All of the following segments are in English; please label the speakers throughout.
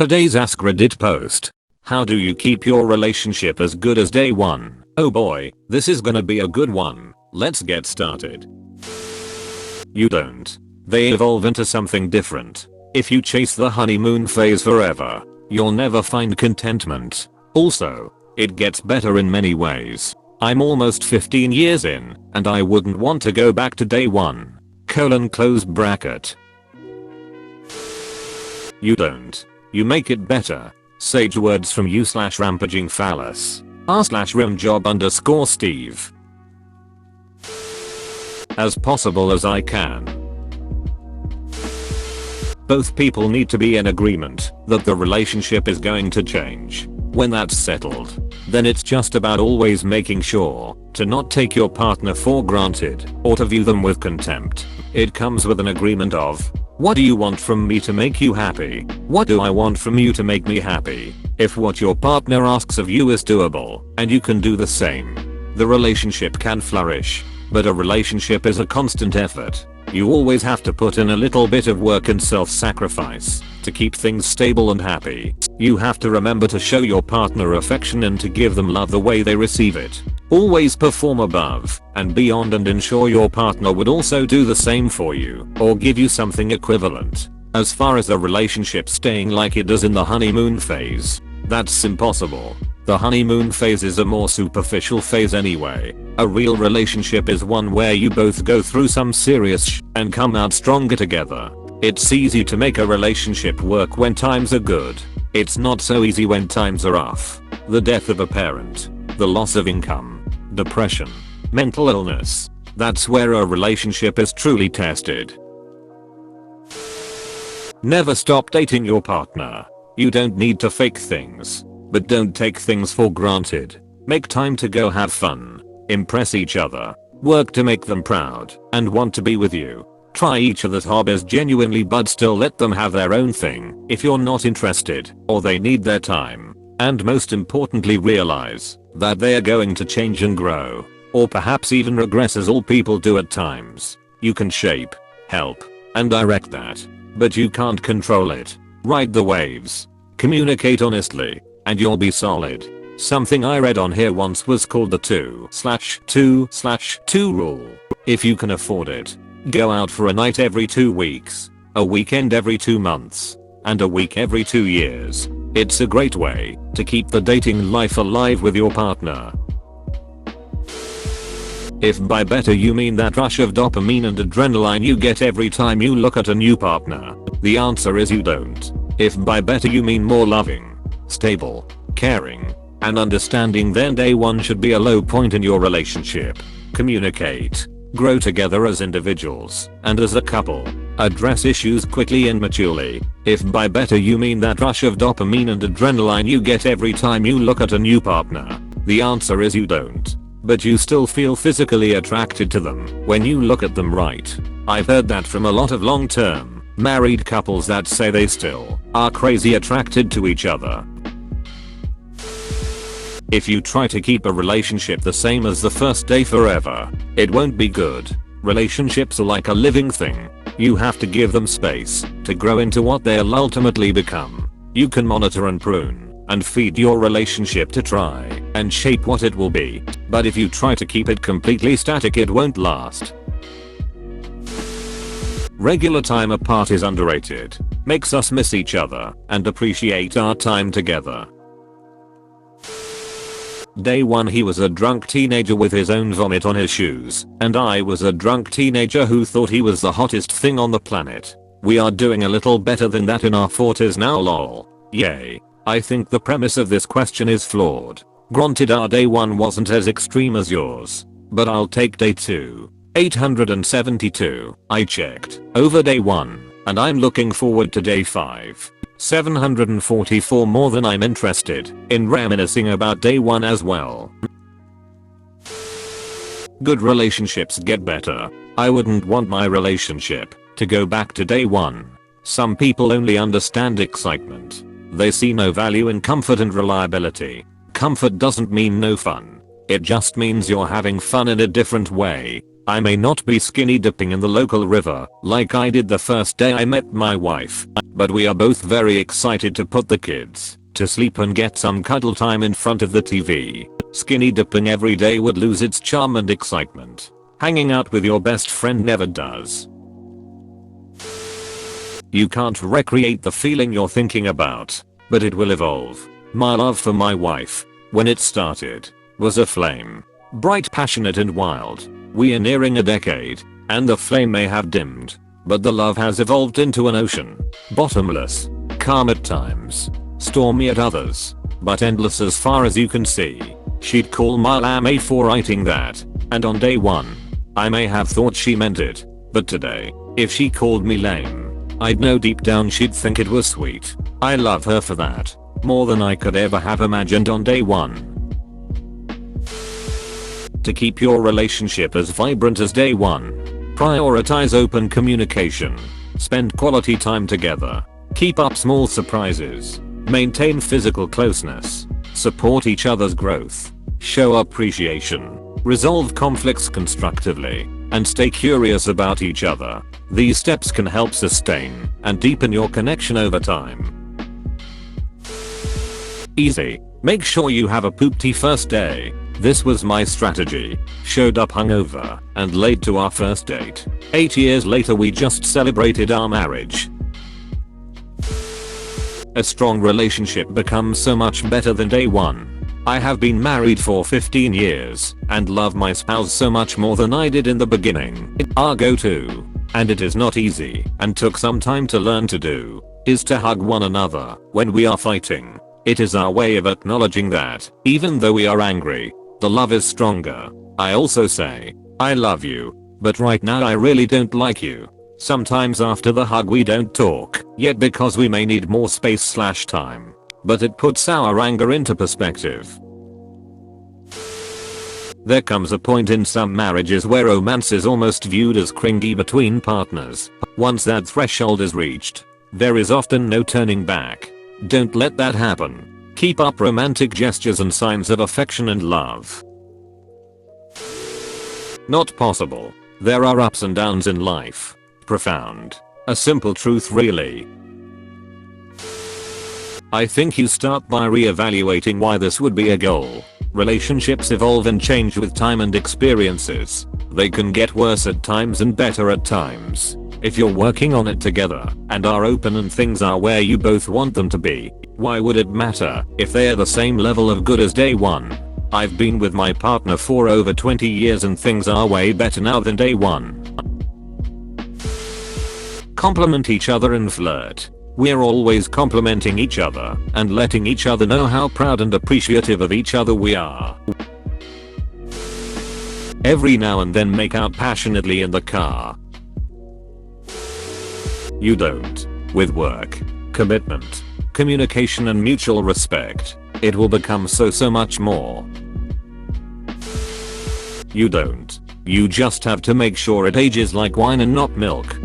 Speaker 1: Today's AskReddit post. How do you keep your relationship as good as day one? Oh boy, this is gonna be a good one. Let's get started. You don't. They evolve into something different. If you chase the honeymoon phase forever, you'll never find contentment. Also, it gets better in many ways. I'm almost 15 years in, and I wouldn't want to go back to day one. Close bracket. You don't. You make it better. Sage words from you/rampaging phallus. r/rimjob_Steve. As possible as I can. Both people need to be in agreement that the relationship is going to change. When that's settled, then it's just about always making sure to not take your partner for granted or to view them with contempt. It comes with an agreement of, what do you want from me to make you happy? What do I want from you to make me happy? If what your partner asks of you is doable and you can do the same, the relationship can flourish. But a relationship is a constant effort. You always have to put in a little bit of work and self-sacrifice to keep things stable and happy. You have to remember to show your partner affection and to give them love the way they receive it. Always perform above and beyond and ensure your partner would also do the same for you or give you something equivalent. As far as a relationship staying like it does in the honeymoon phase, that's impossible. The honeymoon phase is a more superficial phase anyway. A real relationship is one where you both go through some serious and come out stronger together. It's easy to make a relationship work when times are good. It's not so easy when times are rough. The death of a parent, the loss of income, depression, mental illness. That's where a relationship is truly tested. Never stop dating your partner. You don't need to fake things. But don't take things for granted. Make time to go have fun. Impress each other. Work to make them proud and want to be with you. Try each other's hobbies genuinely but still let them have their own thing if you're not interested or they need their time. And most importantly realize that they are going to change and grow. Or perhaps even regress as all people do at times. You can shape, help, and direct that. But you can't control it. Ride the waves. Communicate honestly. And you'll be solid. Something I read on here once was called the 2/2/2 rule. If you can afford it, go out for a night every 2 weeks, a weekend every 2 months, and a week every 2 years. It's a great way to keep the dating life alive with your partner. If by better you mean that rush of dopamine and adrenaline you get every time you look at a new partner, the answer is you don't. If by better you mean more loving, stable, caring, and understanding, then day one should be a low point in your relationship. Communicate, grow together as individuals and as a couple, address issues quickly and maturely. If by better you mean that rush of dopamine and adrenaline you get every time you look at a new partner, the answer is you don't. But you still feel physically attracted to them when you look at them, right? I've heard that from a lot of long-term married couples that say they still are crazy attracted to each other. If you try to keep a relationship the same as the first day forever, it won't be good. Relationships are like a living thing. You have to give them space to grow into what they'll ultimately become. You can monitor and prune and feed your relationship to try and shape what it will be. But if you try to keep it completely static, it won't last. Regular time apart is underrated. Makes us miss each other and appreciate our time together. Day one, he was a drunk teenager with his own vomit on his shoes, and I was a drunk teenager who thought he was the hottest thing on the planet. We are doing a little better than that in our 40s now, lol. Yay. I think the premise of this question is flawed. Granted, our day one wasn't as extreme as yours, but I'll take day 2. 872. I checked over day 1, and I'm looking forward to day 5. 744 more than I'm interested in reminiscing about day 1 as well. Good relationships get better. I wouldn't want my relationship to go back to day 1. Some people only understand excitement. They see no value in comfort and reliability. Comfort doesn't mean no fun. It just means you're having fun in a different way. I may not be skinny dipping in the local river like I did the first day I met my wife, but we are both very excited to put the kids to sleep and get some cuddle time in front of the TV. Skinny dipping every day would lose its charm and excitement. Hanging out with your best friend never does. You can't recreate the feeling you're thinking about, but it will evolve. My love for my wife, when it started, was a flame. Bright, passionate and wild. We are nearing a decade, and the flame may have dimmed, but the love has evolved into an ocean. Bottomless, calm at times, stormy at others, but endless as far as you can see. She'd call my lame for writing that, and on day one, I may have thought she meant it, but today, if she called me lame, I'd know deep down she'd think it was sweet. I love her for that, more than I could ever have imagined on day one. To keep your relationship as vibrant as day one, prioritize open communication. Spend quality time together. Keep up small surprises. Maintain physical closeness. Support each other's growth. Show appreciation. Resolve conflicts constructively. And stay curious about each other. These steps can help sustain and deepen your connection over time. Easy. Make sure you have a poopty first day. This was my strategy. Showed up hungover and late to our first date. 8 years later we just celebrated our marriage. A strong relationship becomes so much better than day one. I have been married for 15 years and love my spouse so much more than I did in the beginning. Our go-to, and it is not easy and took some time to learn to do, is to hug one another when we are fighting. It is our way of acknowledging that, even though we are angry, the love is stronger. I also say, I love you, but right now I really don't like you. Sometimes after the hug we don't talk yet because we may need more space/time. But it puts our anger into perspective. There comes a point in some marriages where romance is almost viewed as cringy between partners. Once that threshold is reached, there is often no turning back. Don't let that happen. Keep up romantic gestures and signs of affection and love. Not possible. There are ups and downs in life. Profound. A simple truth really. I think you start by re-evaluating why this would be a goal. Relationships evolve and change with time and experiences. They can get worse at times and better at times. If you're working on it together and are open and things are where you both want them to be, why would it matter if they are the same level of good as day one? I've been with my partner for over 20 years and things are way better now than day one. Compliment each other and flirt. We're always complimenting each other and letting each other know how proud and appreciative of each other we are. Every now and then make out passionately in the car. You don't. With work, commitment, communication and mutual respect, it will become so much more. You don't. You just have to make sure it ages like wine and not milk.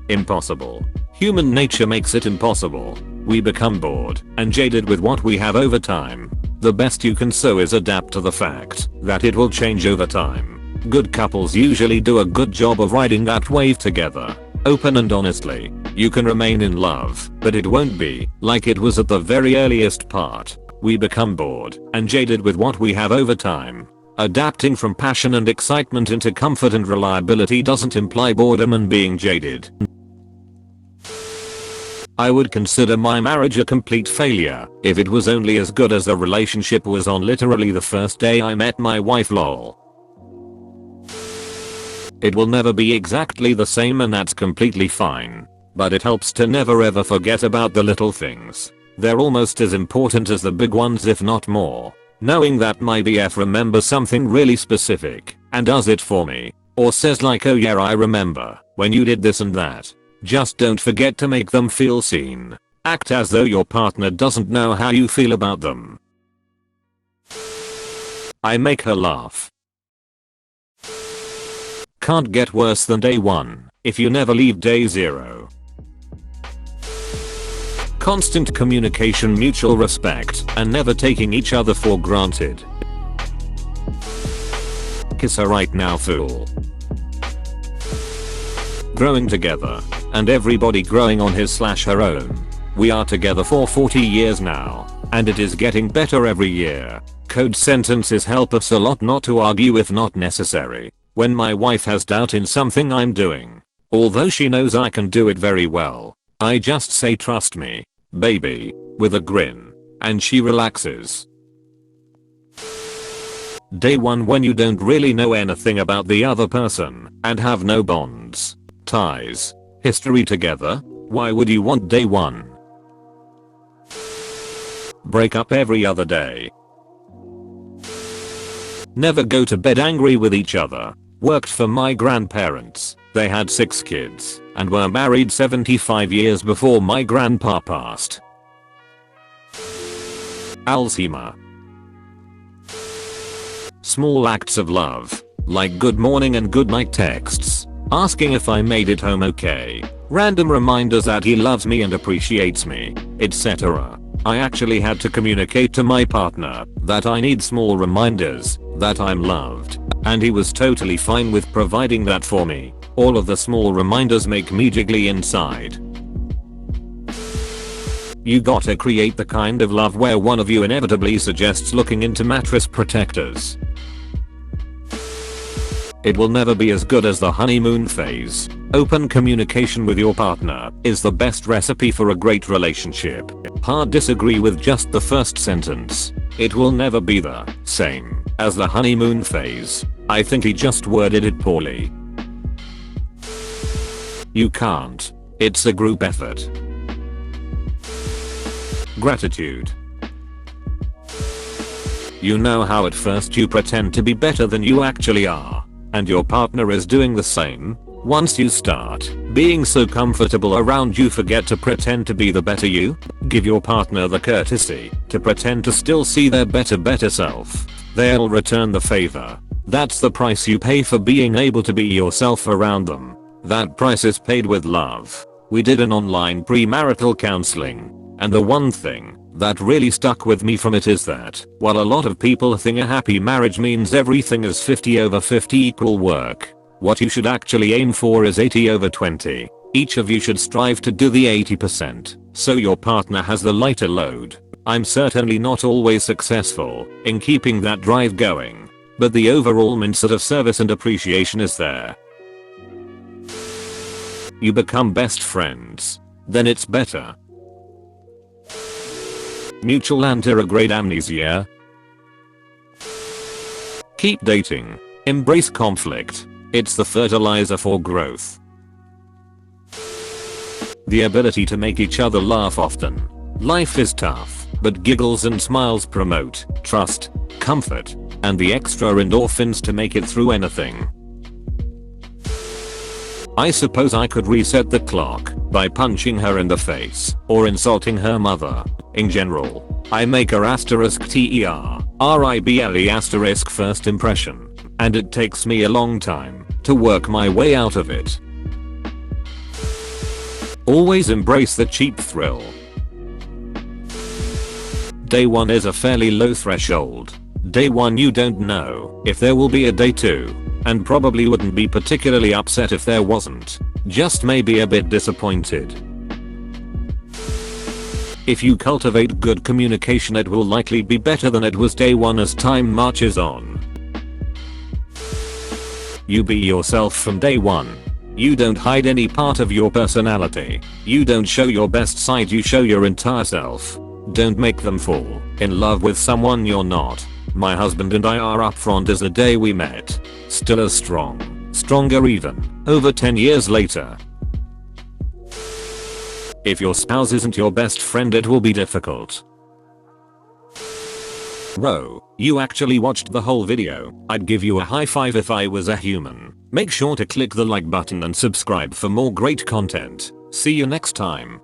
Speaker 1: Impossible. Human nature makes it impossible. We become bored and jaded with what we have over time. The best you can so is adapt to the fact that it will change over time. Good couples usually do a good job of riding that wave together. Open and honestly, you can remain in love, but it won't be like it was at the very earliest part. We become bored and jaded with what we have over time. Adapting from passion and excitement into comfort and reliability doesn't imply boredom and being jaded. I would consider my marriage a complete failure if it was only as good as the relationship was on literally the first day I met my wife, lol. It will never be exactly the same and that's completely fine. But it helps to never ever forget about the little things. They're almost as important as the big ones if not more. Knowing that my BF remembers something really specific and does it for me. Or says like, oh yeah, I remember when you did this and that. Just don't forget to make them feel seen. Act as though your partner doesn't know how you feel about them. I make her laugh. Can't get worse than day one if you never leave day zero. Constant communication, mutual respect, and never taking each other for granted. Kiss her right now, fool. Growing together and everybody growing on his/her own. We are together for 40 years now, and it is getting better every year. Code sentences help us a lot not to argue if not necessary. When my wife has doubt in something I'm doing, although she knows I can do it very well, I just say trust me, baby, with a grin, and she relaxes. Day 1 when you don't really know anything about the other person and have no bonds, ties, history together. Why would you want day 1? Break up every other day. Never go to bed angry with each other. Worked for my grandparents. They had 6 kids and were married 75 years before my grandpa passed. Alzheimer. Small acts of love, like good morning and good night texts, asking if I made it home okay, random reminders that he loves me and appreciates me, etc. I actually had to communicate to my partner that I need small reminders that I'm loved, and he was totally fine with providing that for me. All of the small reminders make me jiggly inside. You gotta create the kind of love where one of you inevitably suggests looking into mattress protectors. It will never be as good as the honeymoon phase. Open communication with your partner is the best recipe for a great relationship. Hard disagree with just the first sentence. It will never be the same as the honeymoon phase. I think he just worded it poorly. You can't. It's a group effort. Gratitude. You know how at first you pretend to be better than you actually are, and your partner is doing the same. Once you start being so comfortable around you, forget to pretend to be the better you. Give your partner the courtesy to pretend to still see their better self. They'll return the favor. That's the price you pay for being able to be yourself around them. That price is paid with love. We did an online premarital counseling, and the one thing that really stuck with me from it is that while a lot of people think a happy marriage means everything is 50/50 equal work, what you should actually aim for is 80/20. Each of you should strive to do the 80%, so your partner has the lighter load. I'm certainly not always successful in keeping that drive going, but the overall mindset of service and appreciation is there. You become best friends. Then it's better. Mutual anterograde amnesia. Keep dating. Embrace conflict. It's the fertilizer for growth. The ability to make each other laugh often. Life is tough, but giggles and smiles promote trust, comfort, and the extra endorphins to make it through anything. I suppose I could reset the clock by punching her in the face or insulting her mother. In general, I make her *TERRIBLE* first impression, and it takes me a long time to work my way out of it. Always embrace the cheap thrill. Day 1 is a fairly low threshold. Day 1 you don't know if there will be a day 2, and probably wouldn't be particularly upset if there wasn't, just maybe a bit disappointed. If you cultivate good communication, it will likely be better than it was day 1 as time marches on. You be yourself from day 1. You don't hide any part of your personality. You don't show your best side, you show your entire self. Don't make them fall in love with someone you're not. My husband and I are upfront as the day we met. Still as strong. Stronger even. Over 10 years later. If your spouse isn't your best friend, it will be difficult. Bro, you actually watched the whole video. I'd give you a high five if I was a human. Make sure to click the like button and subscribe for more great content. See you next time.